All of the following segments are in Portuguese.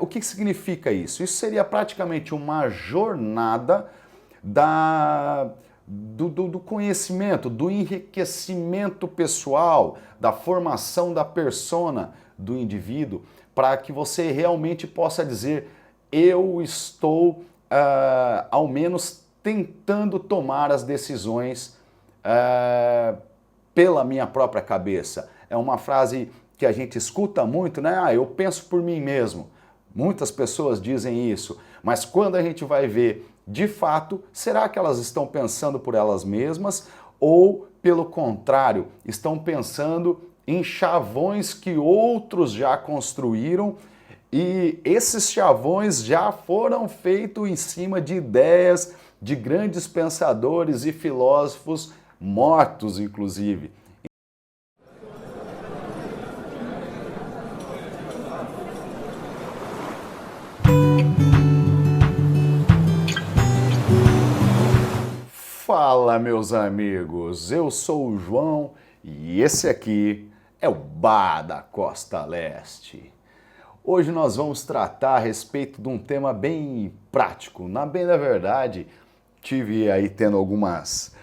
O que significa isso? Isso seria praticamente uma jornada do conhecimento, do enriquecimento pessoal, da formação da persona do indivíduo, para que você realmente possa dizer: eu estou, ao menos, tentando tomar as decisões pela minha própria cabeça. É uma frase que a gente escuta muito, né? Eu penso por mim mesmo. Muitas pessoas dizem isso, mas quando a gente vai ver, de fato, será que elas estão pensando por elas mesmas ou, pelo contrário, estão pensando em chavões que outros já construíram e esses chavões já foram feitos em cima de ideias de grandes pensadores e filósofos mortos, inclusive. Fala, meus amigos, eu sou o João e esse aqui é o Bar da Costa Leste. Hoje nós vamos tratar a respeito de um tema bem prático. Na bem da verdade, tive aí tendo algumas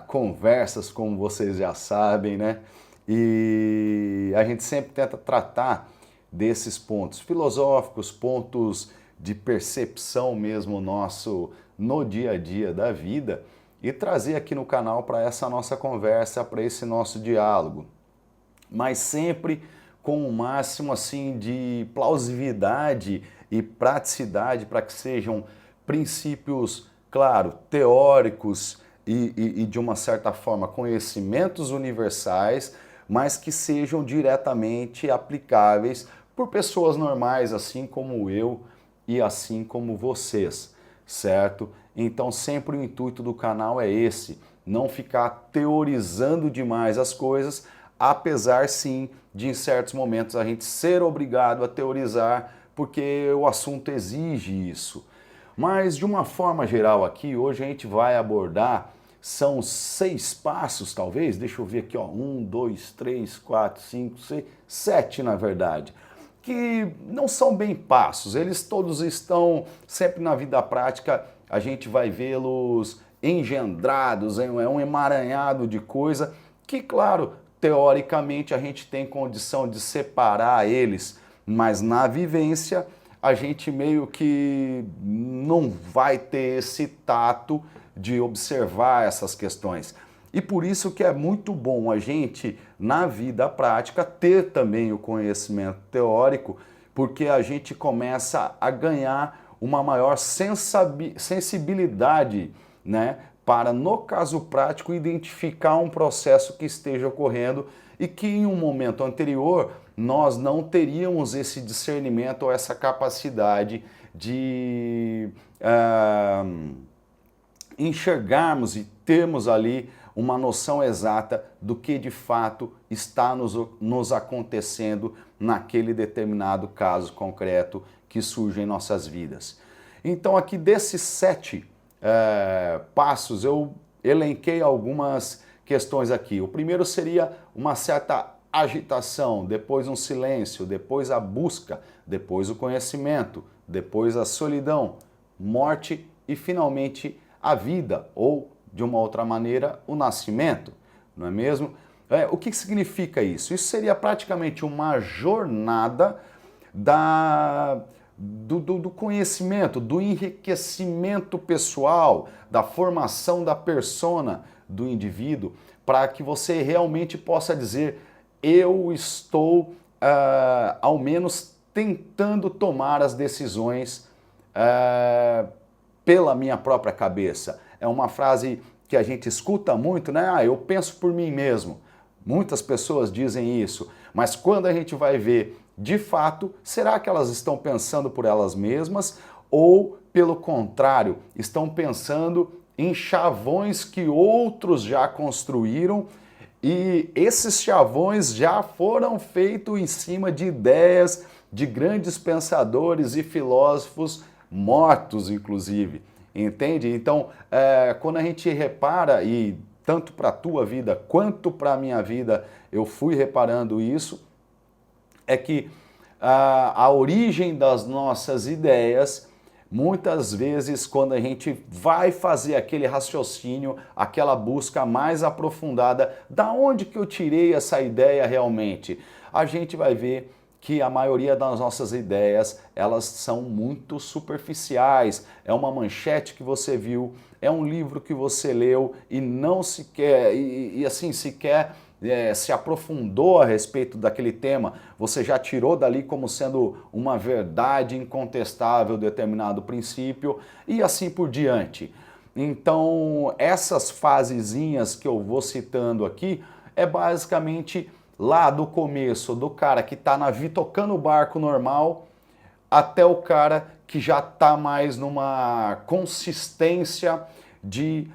conversas, como vocês já sabem, né? E a gente sempre tenta tratar desses pontos filosóficos, pontos de percepção mesmo nosso no dia a dia da vida e trazer aqui no canal para essa nossa conversa, para esse nosso diálogo. Mas sempre com o máximo assim de plausibilidade e praticidade para que sejam princípios, claro, teóricos e de uma certa forma conhecimentos universais, mas que sejam diretamente aplicáveis por pessoas normais, assim como eu e assim como vocês, certo? Então sempre o intuito do canal é esse, não ficar teorizando demais as coisas, apesar sim de em certos momentos a gente ser obrigado a teorizar, porque o assunto exige isso. Mas de uma forma geral aqui, hoje a gente vai abordar, são 6 passos talvez, deixa eu ver aqui, ó, 1, 2, 3, 4, 5, 6, 7 na verdade, que não são bem passos, eles todos estão sempre na vida prática, a gente vai vê-los engendrados, é um emaranhado de coisa que, claro, teoricamente a gente tem condição de separar eles, mas na vivência a gente meio que não vai ter esse tato de observar essas questões. E por isso que é muito bom a gente, na vida prática, ter também o conhecimento teórico, porque a gente começa a ganhar uma maior sensibilidade, né, para, no caso prático, identificar um processo que esteja ocorrendo e que em um momento anterior nós não teríamos esse discernimento ou essa capacidade de enxergarmos e termos ali uma noção exata do que de fato está nos acontecendo naquele determinado caso concreto que surge em nossas vidas. Então aqui desses 7 passos eu elenquei algumas questões aqui. O primeiro seria uma certa agitação, depois um silêncio, depois a busca, depois o conhecimento, depois a solidão, morte e finalmente a vida, ou de uma outra maneira, o nascimento, não é mesmo? O que significa isso? Isso seria praticamente uma jornada do conhecimento, do enriquecimento pessoal, da formação da persona do indivíduo, para que você realmente possa dizer: eu estou, ao menos, tentando tomar as decisões pela minha própria cabeça. É uma frase que a gente escuta muito, né? Eu penso por mim mesmo. Muitas pessoas dizem isso, mas quando a gente vai ver, de fato, será que elas estão pensando por elas mesmas ou, pelo contrário, estão pensando em chavões que outros já construíram e esses chavões já foram feitos em cima de ideias de grandes pensadores e filósofos mortos, inclusive, entende? Então, quando a gente repara, e tanto para a tua vida quanto para a minha vida eu fui reparando isso, é que a origem das nossas ideias, muitas vezes quando a gente vai fazer aquele raciocínio, aquela busca mais aprofundada, da onde que eu tirei essa ideia realmente, a gente vai ver que a maioria das nossas ideias, elas são muito superficiais. É uma manchete que você viu, é um livro que você leu e não sequer, assim, sequer se aprofundou a respeito daquele tema, você já tirou dali como sendo uma verdade incontestável determinado princípio e assim por diante. Então, essas fasezinhas que eu vou citando aqui é basicamente lá do começo, do cara que está tocando o barco normal, até o cara que já está mais numa consistência de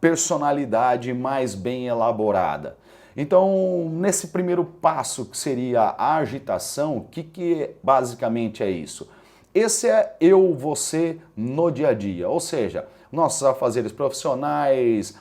personalidade mais bem elaborada. Então, nesse primeiro passo que seria a agitação, o que basicamente é isso? Esse é eu, você no dia a dia, ou seja, nossos afazeres profissionais,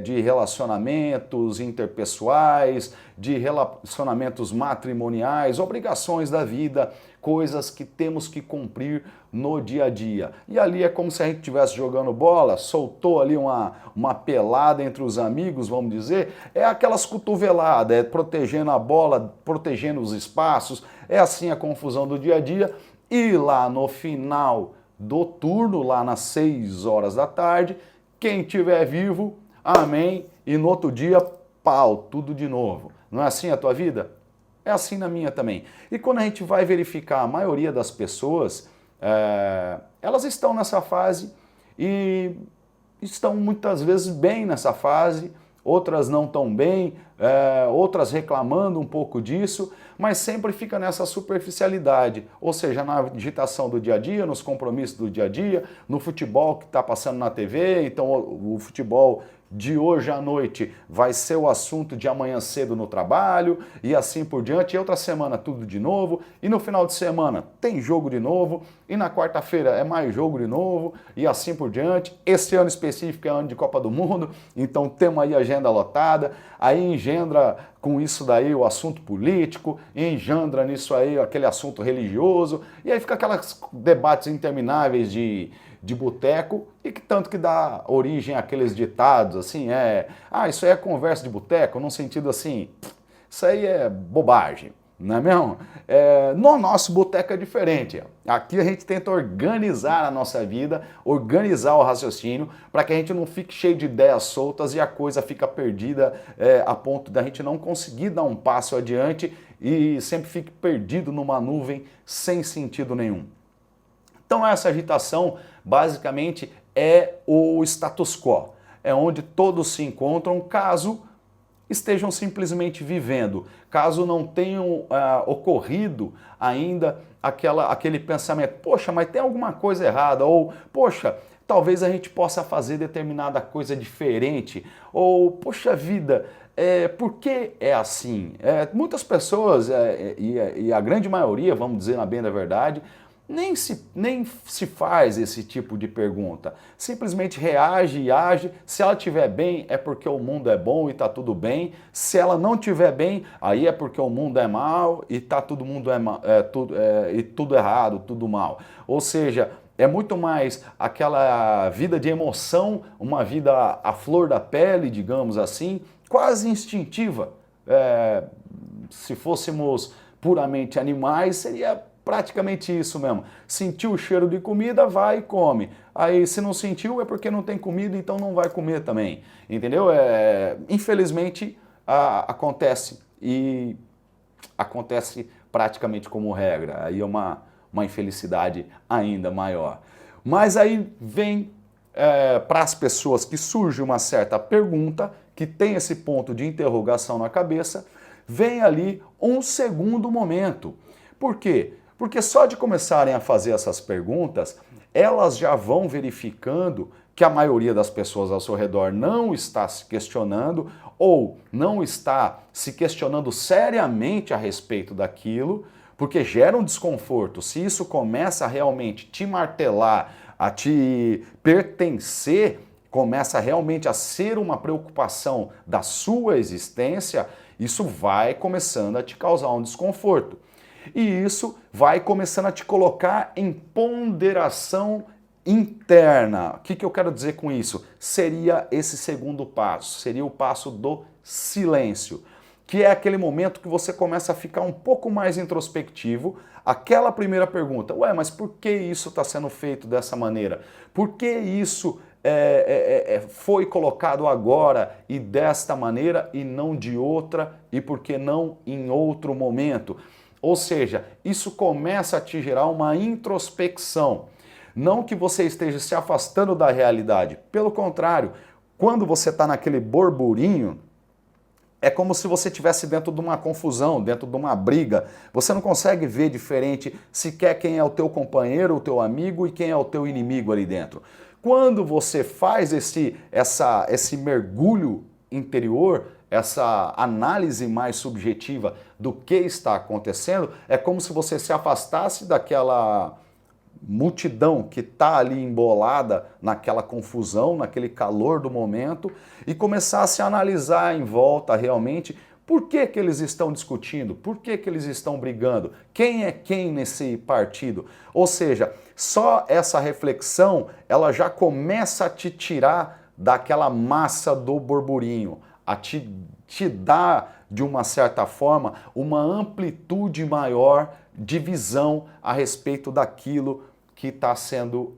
de relacionamentos interpessoais, de relacionamentos matrimoniais, obrigações da vida, coisas que temos que cumprir no dia a dia. E ali é como se a gente estivesse jogando bola, soltou ali uma pelada entre os amigos, vamos dizer, é aquelas cotoveladas, é protegendo a bola, protegendo os espaços, é assim a confusão do dia a dia. E lá no final do turno, lá nas 6 horas da tarde, quem tiver vivo, amém, e no outro dia, pau, tudo de novo. Não é assim a tua vida? É assim na minha também. E quando a gente vai verificar a maioria das pessoas, elas estão nessa fase e estão muitas vezes bem nessa fase, outras não tão bem, outras reclamando um pouco disso, mas sempre fica nessa superficialidade, ou seja, na agitação do dia a dia, nos compromissos do dia a dia, no futebol que está passando na TV, então o futebol de hoje à noite vai ser o assunto de amanhã cedo no trabalho e assim por diante, e outra semana tudo de novo, e no final de semana tem jogo de novo, e na quarta-feira é mais jogo de novo, e assim por diante. Esse ano específico é ano de Copa do Mundo, então temos aí a agenda lotada, aí engendra com isso daí o assunto político, engendra nisso aí aquele assunto religioso, e aí fica aqueles debates intermináveis de boteco, e que tanto que dá origem àqueles ditados, assim, isso aí é conversa de boteco, num sentido assim, isso aí é bobagem, não é mesmo? No nosso boteco é diferente, aqui a gente tenta organizar a nossa vida, organizar o raciocínio, para que a gente não fique cheio de ideias soltas e a coisa fica perdida a ponto da gente não conseguir dar um passo adiante e sempre fique perdido numa nuvem sem sentido nenhum. Então essa agitação basicamente é o status quo, é onde todos se encontram caso estejam simplesmente vivendo, caso não tenham ocorrido ainda aquele pensamento, poxa, mas tem alguma coisa errada, ou poxa, talvez a gente possa fazer determinada coisa diferente, ou poxa vida, por que é assim? Muitas pessoas, e a grande maioria, vamos dizer na bem da verdade, nem se faz esse tipo de pergunta. Simplesmente reage e age. Se ela estiver bem, é porque o mundo é bom e está tudo bem. Se ela não estiver bem, aí é porque o mundo é mal e tá tudo tudo errado, tudo mal. Ou seja, é muito mais aquela vida de emoção, uma vida à flor da pele, digamos assim, quase instintiva. Se fôssemos puramente animais, seria praticamente isso mesmo. Sentiu o cheiro de comida, vai e come. Aí se não sentiu é porque não tem comida, então não vai comer também. Entendeu? Infelizmente acontece, e acontece praticamente como regra. Aí é uma infelicidade ainda maior. Mas aí vem para as pessoas que surge uma certa pergunta, que tem esse ponto de interrogação na cabeça, vem ali um segundo momento. Por quê? Porque só de começarem a fazer essas perguntas, elas já vão verificando que a maioria das pessoas ao seu redor não está se questionando ou não está se questionando seriamente a respeito daquilo, porque gera um desconforto. Se isso começa a realmente te martelar, a te pertencer, começa realmente a ser uma preocupação da sua existência, isso vai começando a te causar um desconforto. E isso vai começando a te colocar em ponderação interna. O que eu quero dizer com isso? Seria esse segundo passo, seria o passo do silêncio, que é aquele momento que você começa a ficar um pouco mais introspectivo. Aquela primeira pergunta, ué, mas por que isso está sendo feito dessa maneira? Por que isso foi colocado agora e desta maneira e não de outra, e por que não em outro momento? Ou seja, isso começa a te gerar uma introspecção. Não que você esteja se afastando da realidade, pelo contrário, quando você está naquele burburinho, é como se você estivesse dentro de uma confusão, dentro de uma briga. Você não consegue ver diferente sequer quem é o teu companheiro, o teu amigo e quem é o teu inimigo ali dentro. Quando você faz esse mergulho interior, essa análise mais subjetiva do que está acontecendo, é como se você se afastasse daquela multidão que está ali embolada naquela confusão, naquele calor do momento e começasse a analisar em volta realmente por que eles estão discutindo, por que eles estão brigando, quem é quem nesse partido. Ou seja, só essa reflexão ela já começa a te tirar daquela massa do burburinho, a te dar, de uma certa forma, uma amplitude maior de visão a respeito daquilo que está sendo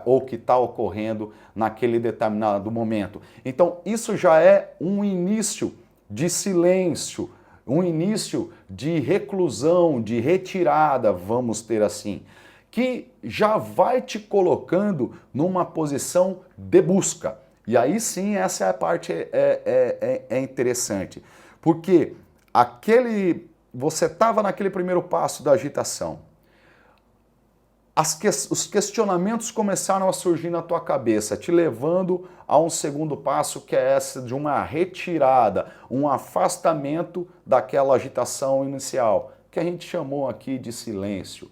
ou que está ocorrendo naquele determinado momento. Então, isso já é um início de silêncio, um início de reclusão, de retirada, vamos ter assim, que já vai te colocando numa posição de busca. E aí sim, essa é a parte interessante, porque você estava naquele primeiro passo da agitação, os questionamentos começaram a surgir na tua cabeça, te levando a um segundo passo, que é essa de uma retirada, um afastamento daquela agitação inicial, que a gente chamou aqui de silêncio.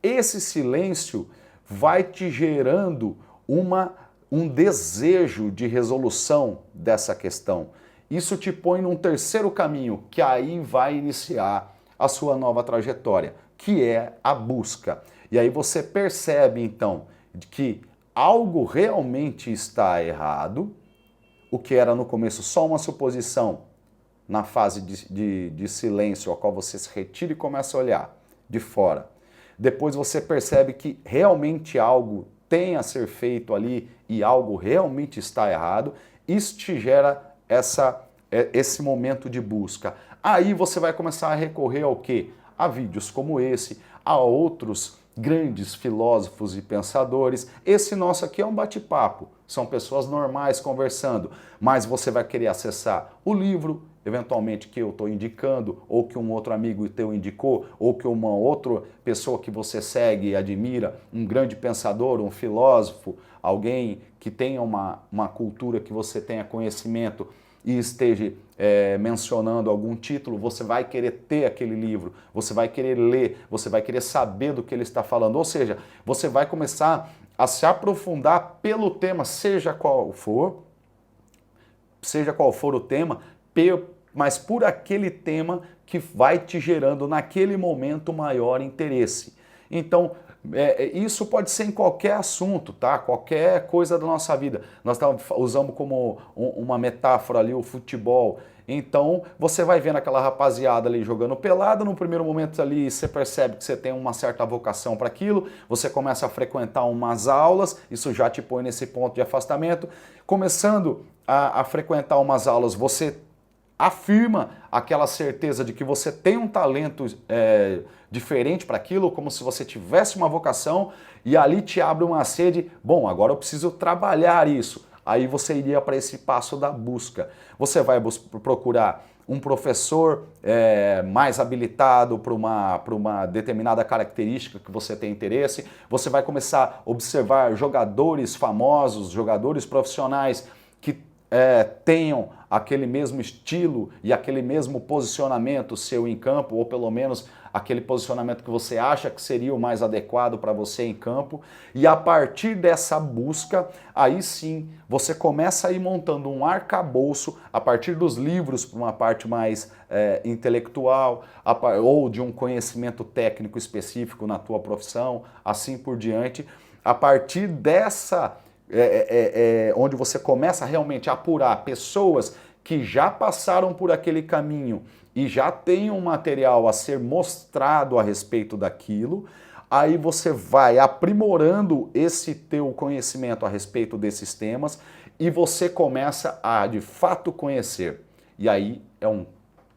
Esse silêncio vai te gerando um desejo de resolução dessa questão. Isso te põe num terceiro caminho, que aí vai iniciar a sua nova trajetória, que é a busca. E aí você percebe, então, que algo realmente está errado, o que era no começo só uma suposição, na fase de silêncio, a qual você se retira e começa a olhar de fora. Depois você percebe que realmente algo tem a ser feito ali e algo realmente está errado, isso te gera esse momento de busca. Aí você vai começar a recorrer ao quê? A vídeos como esse, a outros grandes filósofos e pensadores. Esse nosso aqui é um bate-papo, são pessoas normais conversando, mas você vai querer acessar o livro, eventualmente que eu estou indicando, ou que um outro amigo teu indicou, ou que uma outra pessoa que você segue e admira, um grande pensador, um filósofo, alguém que tenha uma cultura que você tenha conhecimento e esteja mencionando algum título, você vai querer ter aquele livro, você vai querer ler, você vai querer saber do que ele está falando, ou seja, você vai começar a se aprofundar pelo tema, seja qual for o tema, mas por aquele tema que vai te gerando naquele momento maior interesse. Então, isso pode ser em qualquer assunto, tá? Qualquer coisa da nossa vida. Nós usamos como uma metáfora ali o futebol. Então, você vai vendo aquela rapaziada ali jogando pelada, no primeiro momento ali você percebe que você tem uma certa vocação para aquilo, você começa a frequentar umas aulas, isso já te põe nesse ponto de afastamento. Começando a frequentar umas aulas, você afirma aquela certeza de que você tem um talento diferente para aquilo, como se você tivesse uma vocação, e ali te abre uma sede, bom, agora eu preciso trabalhar isso. Aí você iria para esse passo da busca. Você vai procurar um professor mais habilitado para uma determinada característica que você tem interesse, você vai começar a observar jogadores famosos, jogadores profissionais que tenham aquele mesmo estilo e aquele mesmo posicionamento seu em campo, ou pelo menos aquele posicionamento que você acha que seria o mais adequado para você em campo. E a partir dessa busca, aí sim, você começa a ir montando um arcabouço a partir dos livros para uma parte mais intelectual, ou de um conhecimento técnico específico na tua profissão, assim por diante. A partir dessa onde você começa realmente a apurar pessoas que já passaram por aquele caminho e já tem um material a ser mostrado a respeito daquilo, aí você vai aprimorando esse teu conhecimento a respeito desses temas e você começa a de fato conhecer. E aí é um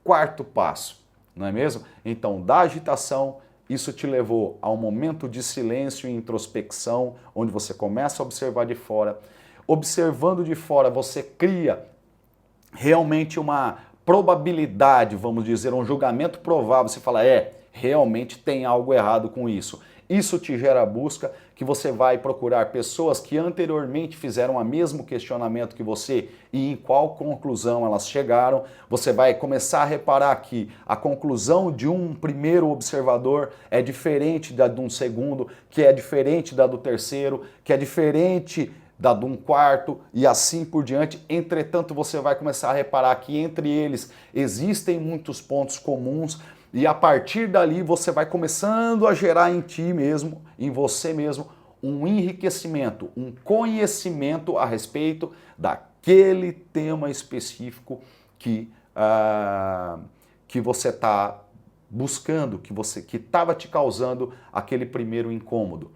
quarto passo, não é mesmo? Então, da agitação, isso te levou a um momento de silêncio e introspecção, onde você começa a observar de fora. Observando de fora, você cria realmente uma probabilidade, vamos dizer, um julgamento provável. Você fala, realmente tem algo errado com isso. Isso te gera a busca que você vai procurar pessoas que anteriormente fizeram o mesmo questionamento que você e em qual conclusão elas chegaram. Você vai começar a reparar que a conclusão de um primeiro observador é diferente da de um segundo, que é diferente da do terceiro, que é diferente da de um quarto e assim por diante. Entretanto, você vai começar a reparar que entre eles existem muitos pontos comuns. E a partir dali você vai começando a gerar em ti mesmo, em você mesmo, um enriquecimento, um conhecimento a respeito daquele tema específico que você está buscando, que estava te causando aquele primeiro incômodo.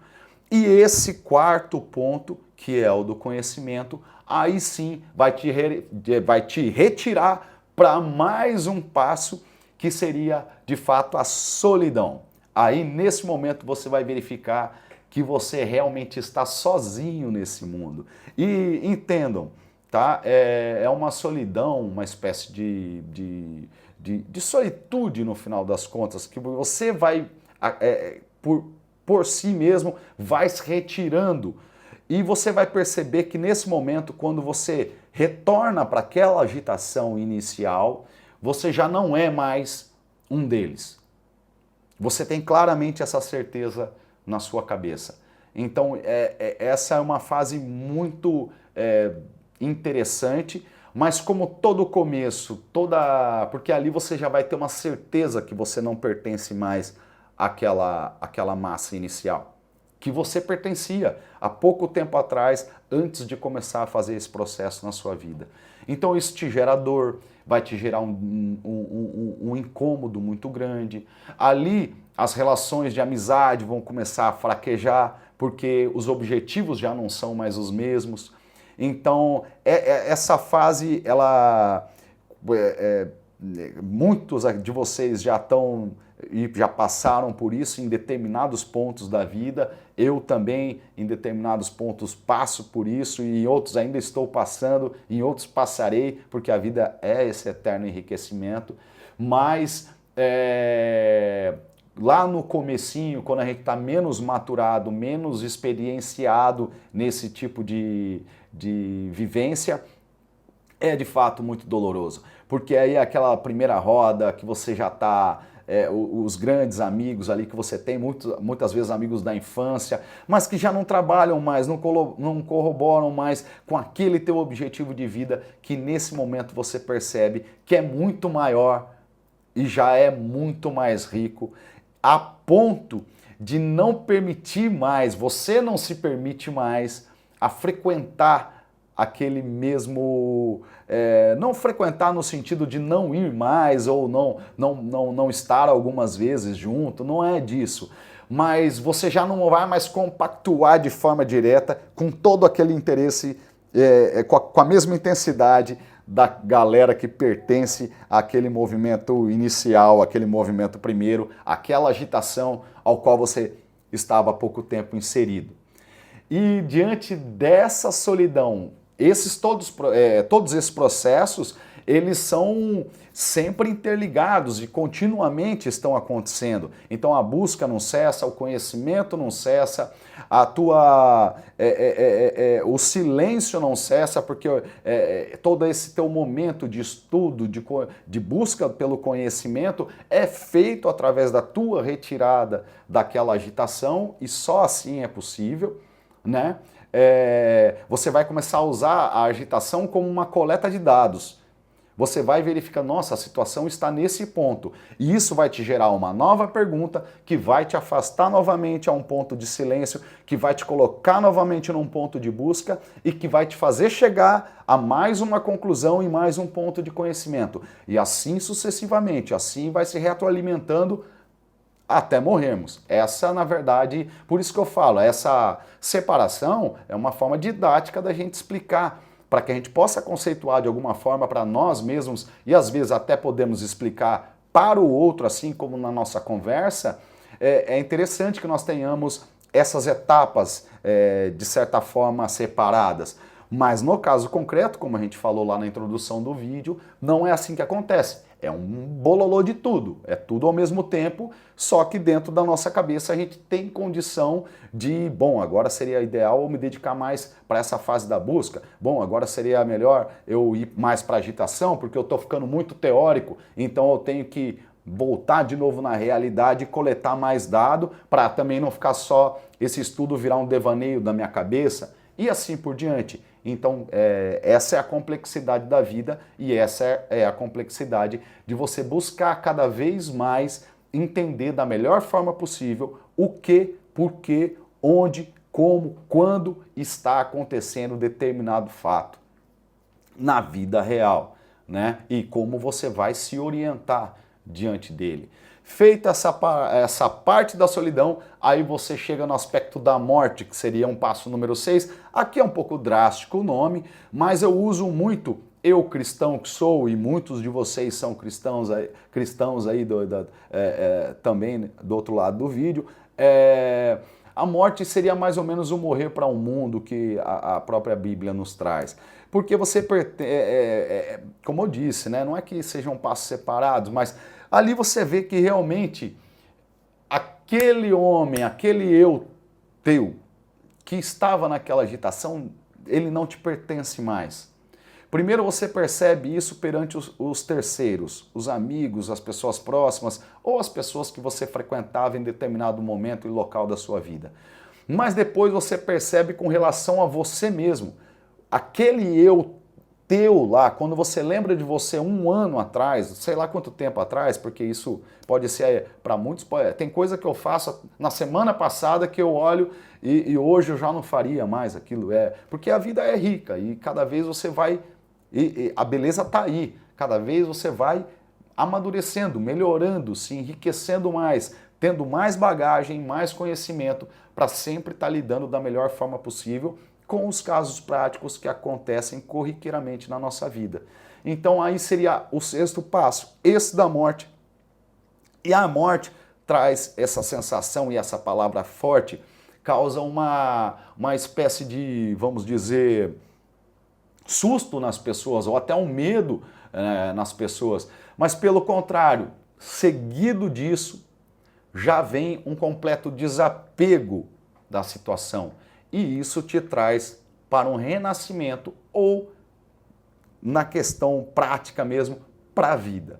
E esse quarto ponto, que é o do conhecimento, aí sim vai te retirar para mais um passo, que seria, de fato, a solidão. Aí, nesse momento, você vai verificar que você realmente está sozinho nesse mundo. E entendam, tá? É uma solidão, uma espécie de solitude, no final das contas, que você vai, por si mesmo, vai se retirando. E você vai perceber que, nesse momento, quando você retorna para aquela agitação inicial, você já não é mais um deles. Você tem claramente essa certeza na sua cabeça. Então, essa é uma fase muito interessante, mas como todo começo, porque ali você já vai ter uma certeza que você não pertence mais àquela massa inicial, que você pertencia há pouco tempo atrás, antes de começar a fazer esse processo na sua vida. Então isso te gera dor, vai te gerar um incômodo muito grande. Ali as relações de amizade vão começar a fraquejar, porque os objetivos já não são mais os mesmos. Então essa fase, muitos de vocês já estão e já passaram por isso em determinados pontos da vida. Eu também, em determinados pontos, passo por isso, e em outros ainda estou passando, em outros passarei, porque a vida é esse eterno enriquecimento. Mas lá no comecinho, quando a gente está menos maturado, menos experienciado nesse tipo de vivência, é de fato muito doloroso, porque aí aquela primeira roda que você já está, os grandes amigos ali que você tem, muitas vezes amigos da infância, mas que já não trabalham mais, não corroboram mais com aquele teu objetivo de vida, que nesse momento você percebe que é muito maior e já é muito mais rico, a ponto de não permitir mais, você não se permite mais a frequentar aquele mesmo, não frequentar no sentido de não ir mais ou não estar algumas vezes junto, não é disso. Mas você já não vai mais compactuar de forma direta com todo aquele interesse, com a mesma intensidade da galera que pertence àquele movimento inicial, aquele movimento primeiro, aquela agitação ao qual você estava há pouco tempo inserido. E diante dessa solidão, todos esses processos, eles são sempre interligados e continuamente estão acontecendo. Então a busca não cessa, o conhecimento não cessa, o silêncio não cessa, porque todo esse teu momento de estudo, de busca pelo conhecimento é feito através da tua retirada daquela agitação e só assim é possível, né? Você vai começar a usar a agitação como uma coleta de dados. Você vai verificar, nossa, a situação está nesse ponto. E isso vai te gerar uma nova pergunta, que vai te afastar novamente a um ponto de silêncio, que vai te colocar novamente num ponto de busca e que vai te fazer chegar a mais uma conclusão e mais um ponto de conhecimento. E assim sucessivamente, assim vai se retroalimentando até morrermos. Essa, na verdade, por isso que eu falo, essa separação é uma forma didática da gente explicar, para que a gente possa conceituar de alguma forma para nós mesmos, e às vezes até podemos explicar para o outro, assim como na nossa conversa. É interessante que nós tenhamos essas etapas, de certa forma, separadas. Mas no caso concreto, como a gente falou lá na introdução do vídeo, não é assim que acontece. É um bololô de tudo, é tudo ao mesmo tempo, só que dentro da nossa cabeça a gente tem condição de, bom, agora seria ideal eu me dedicar mais para essa fase da busca, bom, agora seria melhor eu ir mais para agitação, porque eu estou ficando muito teórico, então eu tenho que voltar de novo na realidade e coletar mais dado para também não ficar só esse estudo virar um devaneio da minha cabeça e assim por diante. Então, essa é a complexidade da vida e essa é a complexidade de você buscar cada vez mais entender da melhor forma possível o que, por que, onde, como, quando está acontecendo determinado fato na vida real, né? E como você vai se orientar diante dele. Feita essa parte da solidão, aí você chega no aspecto da morte, que seria um passo número 6. Aqui é um pouco drástico o nome, mas eu uso muito, eu cristão que sou, e muitos de vocês são cristãos aí também do outro lado do vídeo. A morte seria mais ou menos o morrer para um mundo que a própria Bíblia nos traz. Porque você, como eu disse, né, não é que sejam passos separados, mas ali você vê que realmente aquele homem, aquele eu teu, que estava naquela agitação, ele não te pertence mais. Primeiro você percebe isso perante os terceiros, os amigos, as pessoas próximas ou as pessoas que você frequentava em determinado momento e local da sua vida. Mas depois você percebe com relação a você mesmo. Aquele eu teu lá, quando você lembra de você um ano atrás, sei lá quanto tempo atrás, porque isso pode ser para muitos, tem coisa que eu faço na semana passada que eu olho e hoje eu já não faria mais aquilo, porque a vida é rica e cada vez você vai, e a beleza está aí, cada vez você vai amadurecendo, melhorando, se enriquecendo mais, tendo mais bagagem, mais conhecimento para sempre estar lidando da melhor forma possível com os casos práticos que acontecem corriqueiramente na nossa vida. Então aí seria o 6º passo, esse da morte. E a morte traz essa sensação e essa palavra forte, causa uma espécie de, vamos dizer, susto nas pessoas, ou até um medo nas pessoas. Mas pelo contrário, seguido disso, já vem um completo desapego da situação. E isso te traz para um renascimento ou, na questão prática mesmo, para a vida.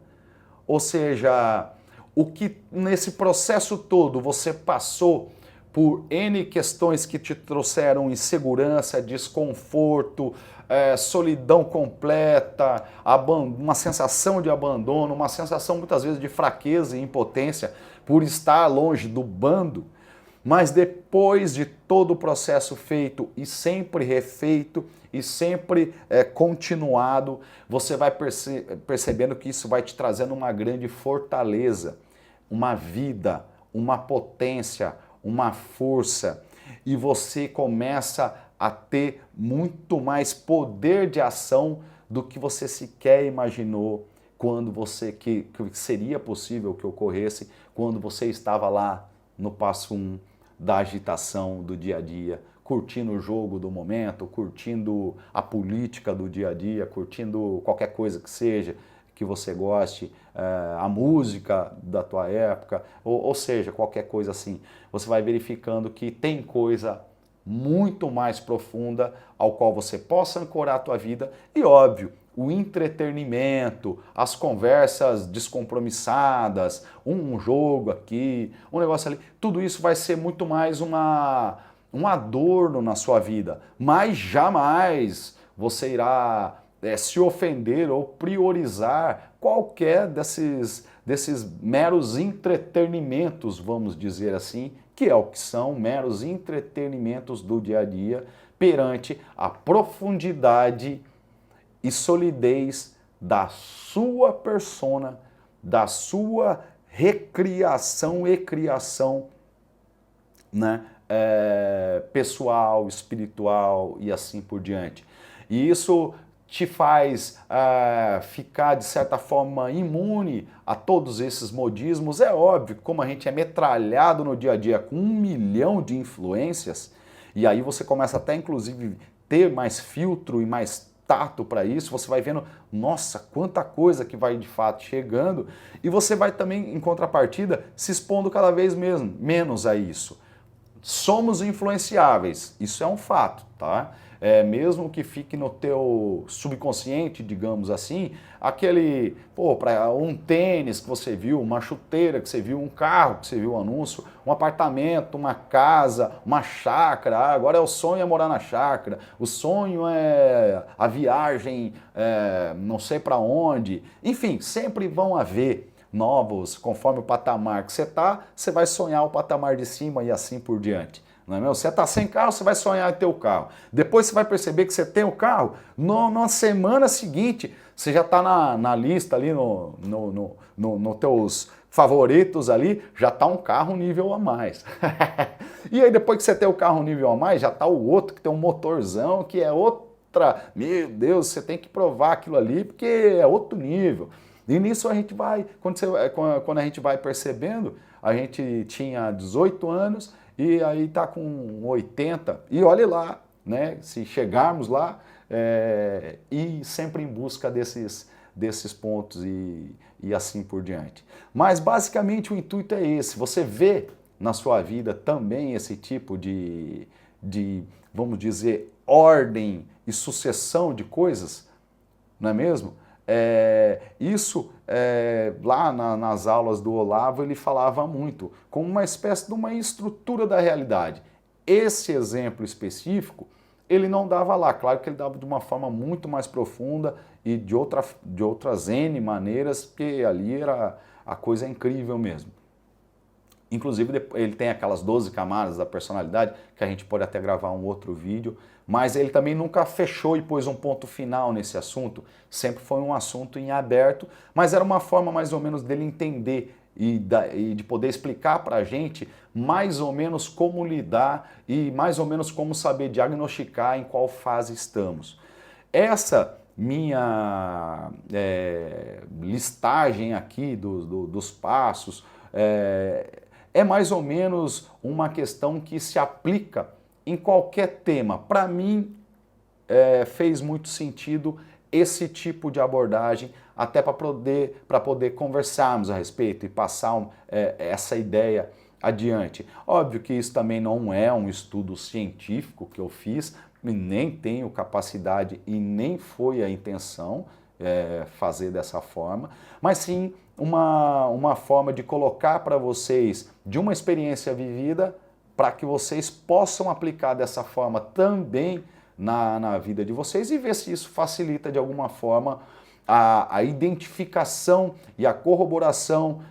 Ou seja, o que nesse processo todo você passou por N questões que te trouxeram insegurança, desconforto, solidão completa, uma sensação de abandono, uma sensação muitas vezes de fraqueza e impotência por estar longe do bando. Mas depois de todo o processo feito e sempre refeito e sempre continuado, você vai percebendo que isso vai te trazendo uma grande fortaleza, uma vida, uma potência, uma força. E você começa a ter muito mais poder de ação do que você sequer imaginou quando que seria possível que ocorresse quando você estava lá no passo 1 da agitação do dia a dia, curtindo o jogo do momento, curtindo a política do dia a dia, curtindo qualquer coisa que seja, que você goste, a música da tua época, ou seja, qualquer coisa assim. Você vai verificando que tem coisa muito mais profunda ao qual você possa ancorar a tua vida e, óbvio, o entretenimento, as conversas descompromissadas, um jogo aqui, um negócio ali, tudo isso vai ser muito mais um adorno na sua vida, mas jamais você irá se ofender ou priorizar qualquer desses meros entretenimentos, vamos dizer assim, que é o que são meros entretenimentos do dia a dia perante a profundidade e solidez da sua persona, da sua recriação e criação, né, pessoal, espiritual e assim por diante. E isso te faz ficar, de certa forma, imune a todos esses modismos. É óbvio que como a gente é metralhado no dia a dia com 1 milhão de influências, e aí você começa até, inclusive, ter mais filtro e mais tato para isso, você vai vendo, nossa, quanta coisa que vai de fato chegando, e você vai também, em contrapartida, se expondo cada vez menos a isso. Somos influenciáveis, isso é um fato, tá? Mesmo que fique no teu subconsciente, digamos assim, aquele, para um tênis que você viu, uma chuteira que você viu, um carro que você viu o anúncio, um apartamento, uma casa, uma chácara, agora o sonho é morar na chácara, o sonho é a viagem, não sei para onde, enfim, sempre vão haver novos, conforme o patamar que você está, você vai sonhar o patamar de cima e assim por diante. Não é mesmo? Você está sem carro, você vai sonhar em ter o carro. Depois você vai perceber que você tem o carro, na semana seguinte, você já está na lista ali, no teus favoritos ali, já está um carro nível a mais. E aí depois que você tem o carro nível a mais, já está o outro que tem um motorzão, que é outra, meu Deus, você tem que provar aquilo ali, porque é outro nível. E nisso a gente vai, quando a gente vai percebendo, a gente tinha 18 anos e aí tá com 80, e olhe lá, né, se chegarmos lá, e sempre em busca desses pontos e assim por diante. Mas basicamente o intuito é esse, você vê na sua vida também esse tipo de vamos dizer, ordem e sucessão de coisas, não é mesmo? Lá nas aulas do Olavo ele falava muito, como uma espécie de uma estrutura da realidade. Esse exemplo específico, ele não dava lá, claro que ele dava de uma forma muito mais profunda e de outras N maneiras, porque ali era a coisa incrível mesmo. Inclusive ele tem aquelas 12 camadas da personalidade, que a gente pode até gravar um outro vídeo, mas ele também nunca fechou e pôs um ponto final nesse assunto, sempre foi um assunto em aberto, mas era uma forma mais ou menos dele entender e de poder explicar para a gente mais ou menos como lidar e mais ou menos como saber diagnosticar em qual fase estamos. Essa minha listagem aqui dos passos é mais ou menos uma questão que se aplica em qualquer tema. Para mim, fez muito sentido esse tipo de abordagem, até para poder conversarmos a respeito e passar essa ideia adiante. Óbvio que isso também não é um estudo científico que eu fiz, nem tenho capacidade e nem foi a intenção fazer dessa forma, mas sim uma forma de colocar para vocês de uma experiência vivida para que vocês possam aplicar dessa forma também na vida de vocês e ver se isso facilita de alguma forma a identificação e a corroboração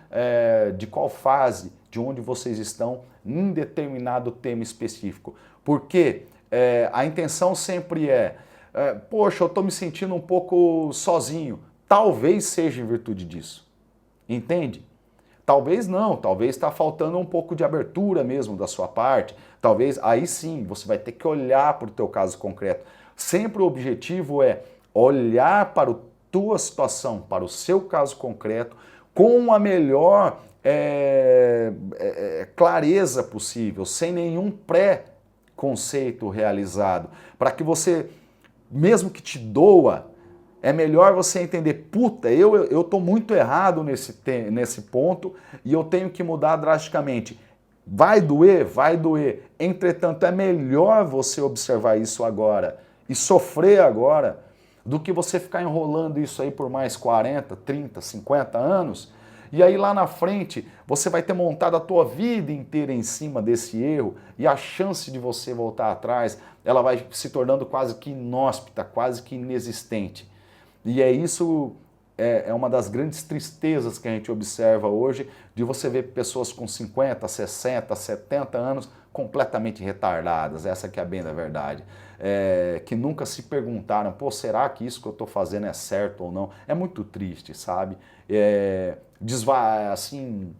de qual fase, de onde vocês estão em determinado tema específico. Porque a intenção sempre poxa, eu estou me sentindo um pouco sozinho. Talvez seja em virtude disso. Entende? Talvez não, talvez está faltando um pouco de abertura mesmo da sua parte. Talvez, aí sim, você vai ter que olhar para o teu caso concreto. Sempre o objetivo é olhar para a tua situação, para o seu caso concreto, com a melhor clareza possível, sem nenhum conceito realizado, para que você, mesmo que te doa, é melhor você entender, puta, eu tô muito errado nesse ponto e eu tenho que mudar drasticamente. Vai doer? Vai doer. Entretanto, é melhor você observar isso agora e sofrer agora do que você ficar enrolando isso aí por mais 40, 30, 50 anos. E aí lá na frente você vai ter montado a tua vida inteira em cima desse erro e a chance de você voltar atrás, ela vai se tornando quase que inóspita, quase que inexistente. E é isso, é uma das grandes tristezas que a gente observa hoje, de você ver pessoas com 50, 60, 70 anos completamente retardadas, essa que é a bem da verdade, que nunca se perguntaram, pô, será que isso que eu estou fazendo é certo ou não? É muito triste, sabe? Assim,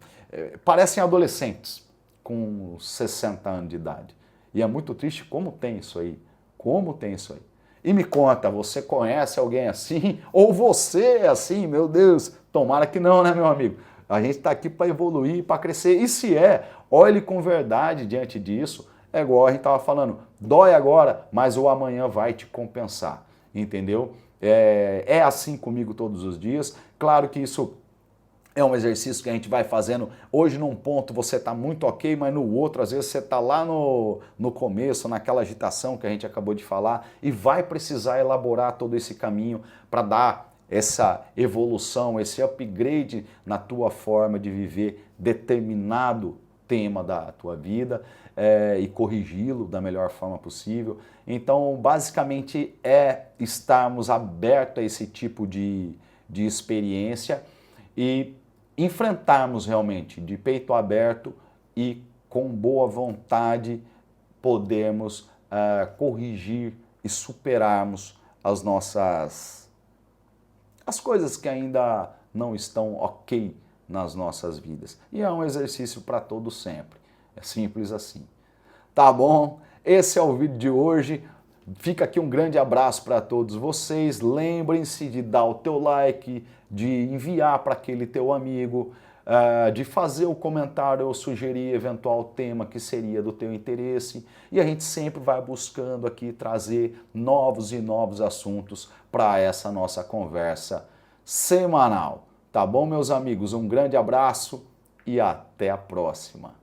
parecem adolescentes com 60 anos de idade. E é muito triste como tem isso aí, como tem isso aí. E me conta, você conhece alguém assim? Ou você é assim? Meu Deus, tomara que não, né, meu amigo? A gente está aqui para evoluir, para crescer. E se é, olhe com verdade diante disso. É igual a gente estava falando, dói agora, mas o amanhã vai te compensar, entendeu? É assim comigo todos os dias. Claro que isso é um exercício que a gente vai fazendo. Hoje num ponto você está muito ok, mas no outro às vezes você está lá no começo, naquela agitação que a gente acabou de falar e vai precisar elaborar todo esse caminho para dar essa evolução, esse upgrade na tua forma de viver determinado tema da tua vida e corrigi-lo da melhor forma possível. Então, basicamente é estarmos abertos a esse tipo de experiência e enfrentarmos realmente de peito aberto e com boa vontade podermos corrigir e superarmos as coisas que ainda não estão ok nas nossas vidas. E é um exercício para todos sempre. É simples assim. Tá bom? Esse é o vídeo de hoje. Fica aqui um grande abraço para todos vocês. Lembrem-se de dar o teu like, de enviar para aquele teu amigo, de fazer o comentário ou sugerir eventual tema que seria do teu interesse. E a gente sempre vai buscando aqui trazer novos e novos assuntos para essa nossa conversa semanal. Tá bom, meus amigos? Um grande abraço e até a próxima.